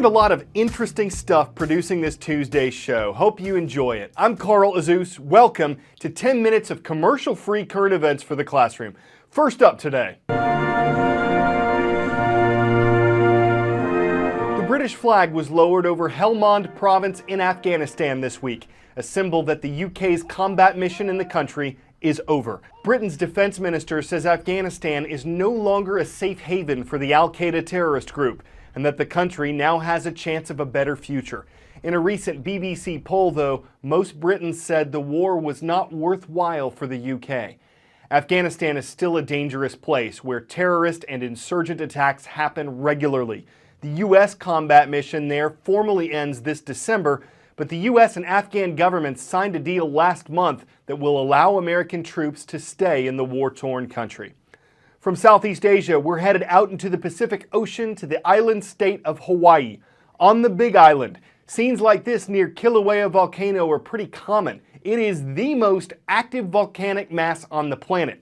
a lot of interesting stuff producing this Tuesday show. Hope you enjoy it. I'm Carl Azus. Welcome to 10 minutes of commercial-free current events for the classroom. First up today. The British flag was lowered over Helmand province in Afghanistan this week, a symbol that the UK's combat mission in the country is over. Britain's defense minister says Afghanistan is no longer a safe haven for the Al-Qaeda terrorist group, and that the country now has a chance of a better future. In a recent BBC poll, though, most Britons said the war was not worthwhile for the UK. Afghanistan is still a dangerous place where terrorist and insurgent attacks happen regularly. The US combat mission there formally ends this December, but the US and Afghan governments signed a deal last month that will allow American troops to stay in the war-torn country. From Southeast Asia, we're headed out into the Pacific Ocean to the island state of Hawaii. On the Big Island, scenes like this near Kilauea volcano are pretty common. It is the most active volcanic mass on the planet.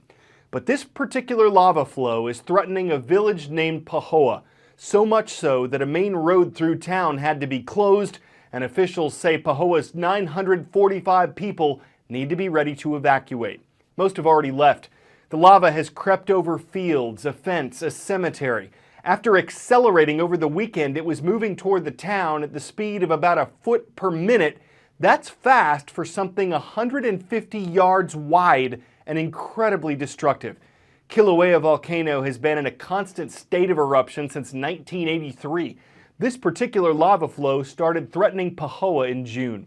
But this particular lava flow is threatening a village named Pahoa, so much so that a main road through town had to be closed, and officials say Pahoa's 945 people need to be ready to evacuate. Most have already left. The lava has crept over fields, a fence, a cemetery. After accelerating over the weekend, it was moving toward the town at the speed of about a foot per minute. That's fast for something 150 yards wide and incredibly destructive. Kilauea volcano has been in a constant state of eruption since 1983. This particular lava flow started threatening Pahoa in June.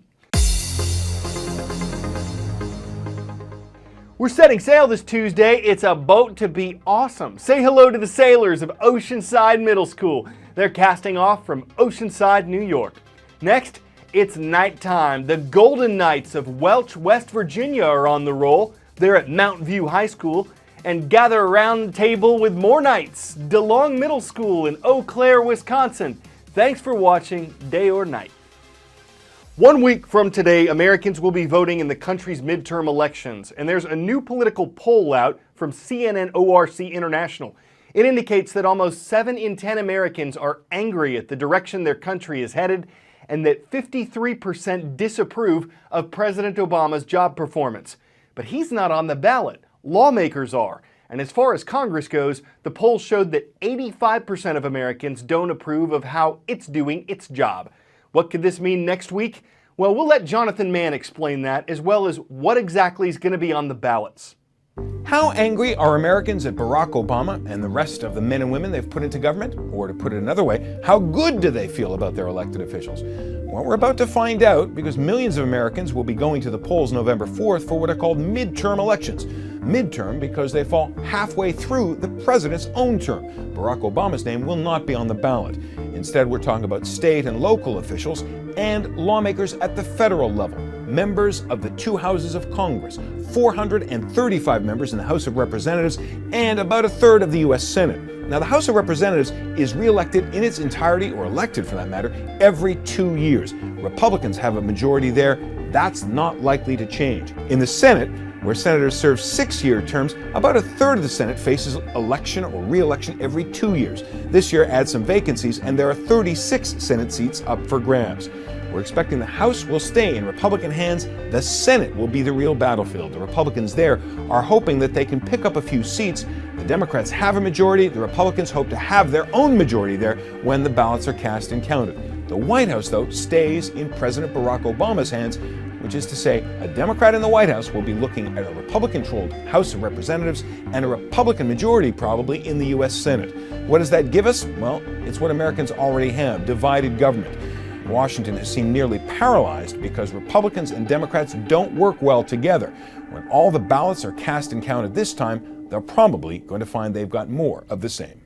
We're setting sail this Tuesday. It's a boat to be awesome. Say hello to the sailors of Oceanside Middle School. They're casting off from Oceanside, New York. Next, it's nighttime. The Golden Knights of Welch, West Virginia are on the roll. They're at Mount View High School. And gather around the table with more Knights, DeLong Middle School in Eau Claire, Wisconsin. Thanks for watching Day or Night. 1 week from today, Americans will be voting in the country's midterm elections, and there's a new political poll out from CNN ORC International. It indicates that almost 7 in 10 Americans are angry at the direction their country is headed, and that 53% disapprove of President Obama's job performance. But he's not on the ballot. Lawmakers are. And as far as Congress goes, the poll showed that 85% of Americans don't approve of how it's doing its job. What could this mean next week? Well, we'll let Jonathan Mann explain that, as well as what exactly is going to be on the ballots. How angry are Americans at Barack Obama and the rest of the men and women they've put into government? Or to put it another way, how good do they feel about their elected officials? Well, we're about to find out, because millions of Americans will be going to the polls November 4th for what are called midterm elections. Midterm because they fall halfway through the president's own term. Barack Obama's name will not be on the ballot. Instead, we're talking about state and local officials and lawmakers at the federal level, members of the 2 houses of Congress, 435 members in the House of Representatives, and about a third of the U.S. Senate. Now, the House of Representatives is re-elected in its entirety, or elected for that matter, every 2 years. Republicans have a majority there. That's not likely to change. In the Senate, where senators serve 6-year terms, about a third of the Senate faces election or re-election every 2 years. This year adds some vacancies, and there are 36 Senate seats up for grabs. We're expecting the House will stay in Republican hands. The Senate will be the real battlefield. The Republicans there are hoping that they can pick up a few seats. The Democrats have a majority. The Republicans hope to have their own majority there when the ballots are cast and counted. The White House, though, stays in President Barack Obama's hands, which is to say a Democrat in the White House will be looking at a Republican-controlled House of Representatives and a Republican majority probably in the U.S. Senate. What does that give us? Well, it's what Americans already have, divided government. Washington has seemed nearly paralyzed because Republicans and Democrats don't work well together. When all the ballots are cast and counted this time, they're probably going to find they've got more of the same.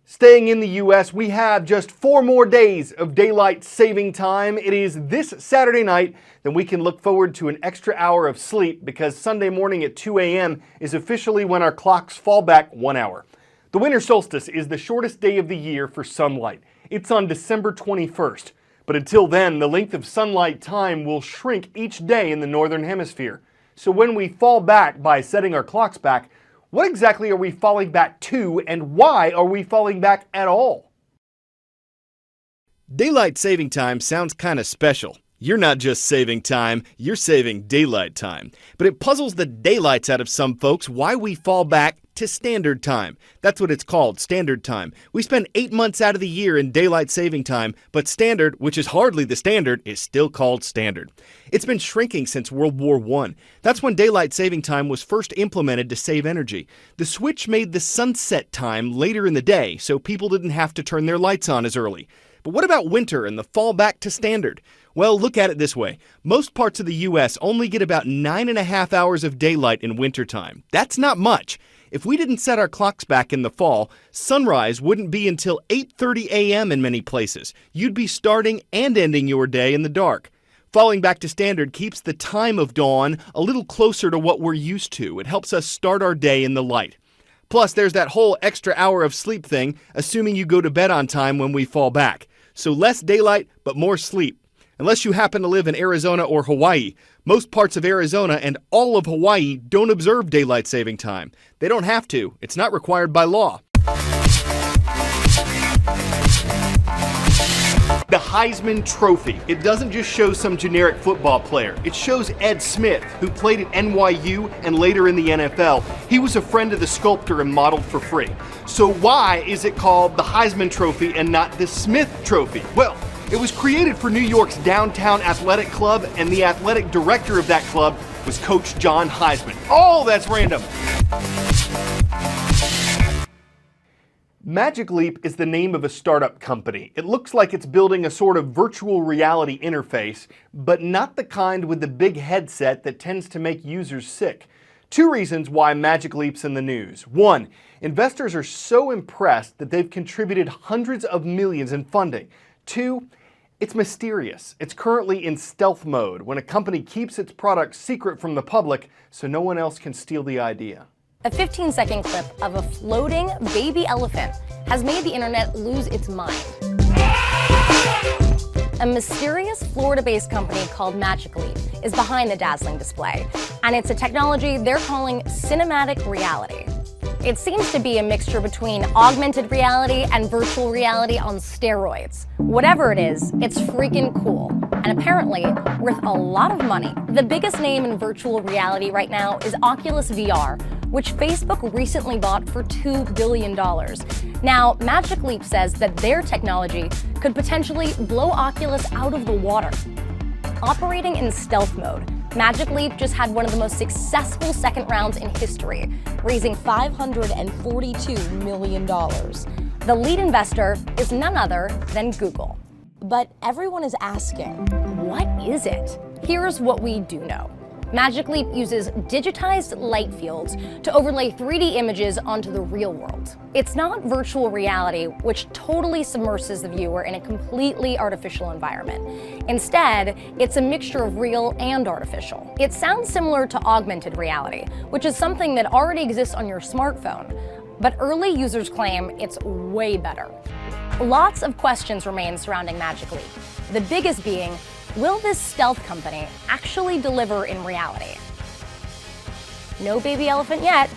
Staying in the U.S., we have just 4 more days of daylight saving time. It is this Saturday night that we can look forward to an extra hour of sleep, because Sunday morning at 2 a.m. is officially when our clocks fall back 1 hour. The winter solstice is the shortest day of the year for sunlight. It's on December 21st. But until then, the length of sunlight time will shrink each day in the northern hemisphere. So when we fall back by setting our clocks back, what exactly are we falling back to, and why are we falling back at all? Daylight saving time sounds kind of special. You're not just saving time, you're saving daylight time. But it puzzles the daylights out of some folks why we fall back to standard time. That's what it's called, standard time. We spend 8 months out of the year in daylight saving time, but standard, which is hardly the standard, is still called standard. It's been shrinking since World War I. That's when daylight saving time was first implemented to save energy. The switch made the sunset time later in the day, so people didn't have to turn their lights on as early. But what about winter and the fall back to standard? Well, look at it this way. Most parts of the U.S. only get about 9.5 hours of daylight in wintertime. That's not much. If we didn't set our clocks back in the fall, sunrise wouldn't be until 8:30 a.m. in many places. You'd be starting and ending your day in the dark. Falling back to standard keeps the time of dawn a little closer to what we're used to. It helps us start our day in the light. Plus, there's that whole extra hour of sleep thing, assuming you go to bed on time when we fall back. So less daylight, but more sleep. Unless you happen to live in Arizona or Hawaii. Most parts of Arizona and all of Hawaii don't observe daylight saving time. They don't have to. It's not required by law. The Heisman Trophy. It doesn't just show some generic football player. It shows Ed Smith, who played at NYU and later in the NFL. He was a friend of the sculptor and modeled for free. So why is it called the Heisman Trophy and not the Smith Trophy? Well, it was created for New York's downtown athletic club, and the athletic director of that club was Coach John Heisman. Oh, that's random. Magic Leap is the name of a startup company. It looks like it's building a sort of virtual reality interface, but not the kind with the big headset that tends to make users sick. 2 reasons why Magic Leap's in the news. 1, investors are so impressed that they've contributed hundreds of millions in funding. 2, it's mysterious. It's currently in stealth mode, when a company keeps its product secret from the public so no one else can steal the idea. A 15-second clip of a floating baby elephant has made the internet lose its mind. A mysterious Florida-based company called Magic Leap is behind the dazzling display, and it's a technology they're calling cinematic reality. It seems to be a mixture between augmented reality and virtual reality on steroids. Whatever it is, it's freaking cool, and apparently worth a lot of money. The biggest name in virtual reality right now is Oculus VR, which Facebook recently bought for $2 billion. Now, Magic Leap says that their technology could potentially blow Oculus out of the water. Operating in stealth mode, Magic Leap just had one of the most successful second rounds in history, raising $542 million. The lead investor is none other than Google. But everyone is asking, what is it? Here's what we do know. Magic Leap uses digitized light fields to overlay 3D images onto the real world. It's not virtual reality, which totally submerses the viewer in a completely artificial environment. Instead, it's a mixture of real and artificial. It sounds similar to augmented reality, which is something that already exists on your smartphone, but early users claim it's way better. Lots of questions remain surrounding Magic Leap, the biggest being, will this stealth company actually deliver in reality? No baby elephant yet.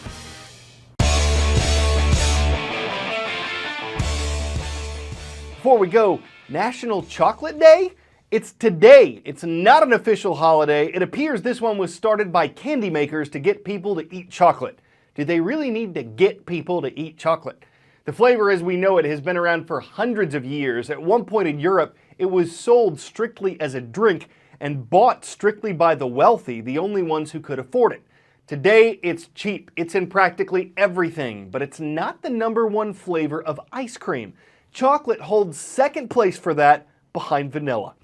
Before we go, National Chocolate Day? It's today. It's not an official holiday. It appears this one was started by candy makers to get people to eat chocolate. Do they really need to get people to eat chocolate? The flavor as we know it has been around for hundreds of years. At one point in Europe, it was sold strictly as a drink and bought strictly by the wealthy, the only ones who could afford it. Today, it's cheap. It's in practically everything, but it's not the #1 flavor of ice cream. Chocolate holds second place for that, behind vanilla.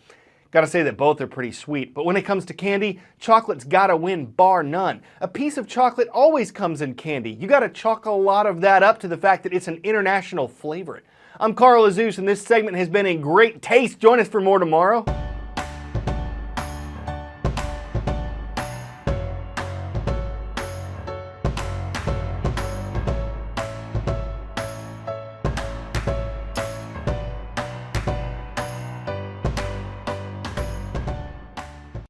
Gotta say that both are pretty sweet, but when it comes to candy, chocolate's gotta win bar none. A piece of chocolate always comes in candy. You gotta chalk a lot of that up to the fact that it's an international favorite. I'm Carl Azus, and this segment has been in great taste. Join us for more tomorrow.